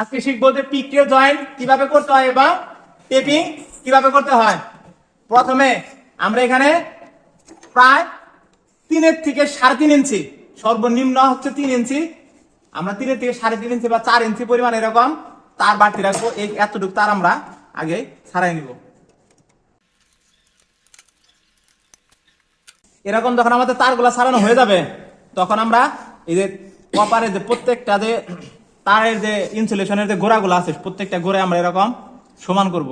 আজকে শিখবো যে পিকটেল জয়েন্ট কিভাবে করতে হয় এবং টেপিং কিভাবে করতে হয়। প্রথমে আমরা এখানে প্রায় 3 থেকে 3.5 ইঞ্চি, সর্বনিম্ন হচ্ছে 3 ইঞ্চি, আমরা 3 থেকে 3.5 ইঞ্চি বা 4 ইঞ্চি পরিমাণ এরকম তার বাড়তি রাখবো। এই এতটুকু তার আমরা আগে ছাড়াই নিব। এরকম যখন আমাদের তারগুলা ছাড়ানো হয়ে যাবে তখন আমরা এই যে কপারের যে প্রত্যেকটা যে তারের যে ইনসুলেশনের যে গোড়াগুলো আছে প্রত্যেকটা গোড়ে আমরা এরকম সমান করব।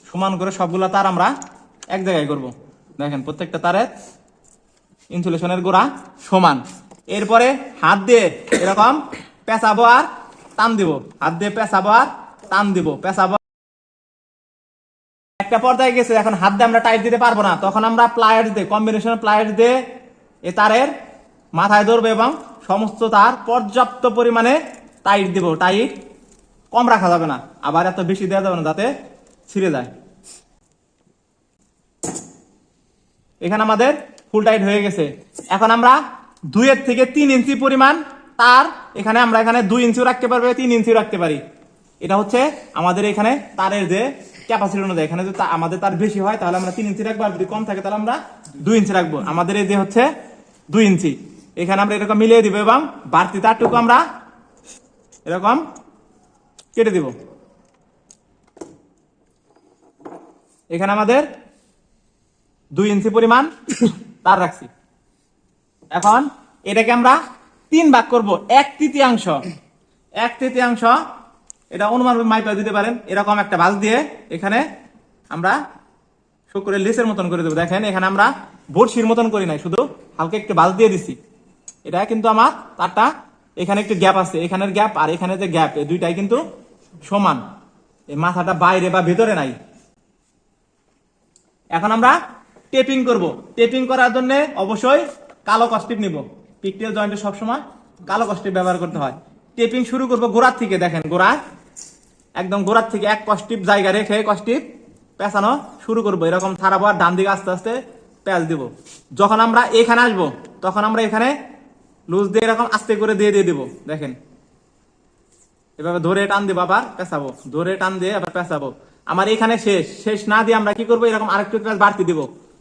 সমান করে সবগুলা তার আমরা এক জায়গায় করব। দেখেন প্রত্যেকটা তারের ইনসুলেশনের গোড়া সমান। এরপরে হাত দিয়ে এরকম পেঁচাবো আর টান দিব, হাত দিয়ে পেঁচাবো আর টান দিব, পেঁচাবো। একটা পর্যায়ে গেছে, এখন হাত দিয়ে আমরা টাইট দিতে পারবো না, তখন আমরা প্লায়ার্স দিয়ে, কম্বিনেশন প্লায়ার্স দিয়ে এই তারের মাথায় ধরবো এবং সমস্ত তার পর্যাপ্ত পরিমাণে টাইট দিব। টাইট কম রাখা যাবে না, আবার এত বেশি দেওয়া যাবে না যাতে ছিঁড়ে যায়। এখানে আমাদের ফুল টাইট হয়ে গেছে। এখন আমরা 2 থেকে 3 ইঞ্চি পরিমাণ তার এখানে আমরা এখানে 2 ইঞ্চিও রাখতে পারবো, 3 ইঞ্চিও রাখতে পারি। এটা হচ্ছে আমাদের এখানে তারের যে ক্যাপাসিটি অনুযায়ী। এখানে যদি আমাদের তার বেশি হয় তাহলে আমরা 3 ইঞ্চি রাখবো, আর যদি কম থাকে তাহলে আমরা 2 ইঞ্চি রাখবো। আমাদের এই যে হচ্ছে 2 ইঞ্চি, এখানে আমরা এরকম মিলিয়ে দিব এবং বাড়তি তারটুকু আমরা এরকম কেটে দিব। এখানে আমাদের 2 ইঞ্চি পরিমাণ তার রাখছি। এখন এটাকে আমরা 3 ভাগ করব। 1/3 এটা অনুমান মাইপা দিতে পারেন। এরকম একটা ভাঁজ দিয়ে এখানে আমরা শুকরের লেসের মতন করে দেবো। দেখেন এখানে আমরা বড়শির মতন করি নাই, শুধু হালকা একটু ভাঁজ দিয়ে দিছি। এটা কিন্তু আমার তারটা এখানে একটু গ্যাপ আছে, এখানের গ্যাপ আর এখানে যে গ্যাপ, এই দুইটাই কিন্তু সমান। এই মাথাটা বাইরে বা ভেতরে নাই। এখন আমরা টেপিং করব। টেপিং করার জন্য অবশ্যই কালো কস্টিপ নিব। পিকটেল জয়েন্টে সবসময় কালো কস্টিপ ব্যবহার করতে হয়। টেপিং শুরু করব গোড়ার থেকে। দেখেন গোড়া একদম গোড়ার থেকে এক কস্টিপ জায়গা রেখে কস্টিপ পেঁচানো শুরু করব। এরকম ছাড়াবো আর ডান দিকে আস্তে আস্তে প্যাঁচ দিব। যখন আমরা এখানে আসবো তখন আমরা এখানে লুজ দিয়ে এরকম আস্তে করে দিয়ে দিব। দেখেন এভাবে ধরে টান দিব, আবার পেঁচাবো, ধরে টান দিয়ে আবার পেঁচাবো। আমার এখানে শেষ না দিয়ে আমরা কি করবো, এরকম আরেকটু প্যাঁচ বাড়তি দিব।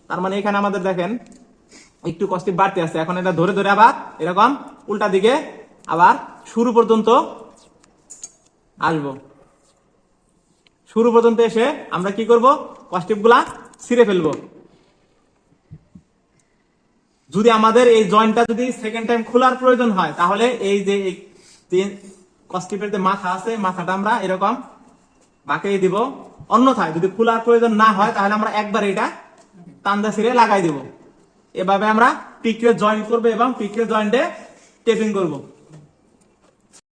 তার মানে এখানে আমাদের দেখেন একটু কস্টিপ বাড়তি আছে। এখন এটা ধরে ধরে আবার এরকম উল্টা দিকে আবার শুরু পর্যন্ত আসবো। শুরু পর্যন্ত এসে আমরা কি করব, কস্টিপ গুলা ছিঁড়ে ফেলবো। যদি আমাদের এই জয়েন্টটা যদি সেকেন্ড টাইম খোলার প্রয়োজন হয় তাহলে এই যে কস্টিপের যে মাথা আছে, মাথাটা আমরা এরকম বাঁকিয়ে দিব। অন্যথায় যদি খোলার প্রয়োজন না হয় তাহলে আমরা একবার এটা টান্দা ছিঁড়ে লাগাই দিব। এভাবে আমরা পিকটেল জয়েন্ট করবো এবং পিকটেল জয়েন্টে টেপিং করব।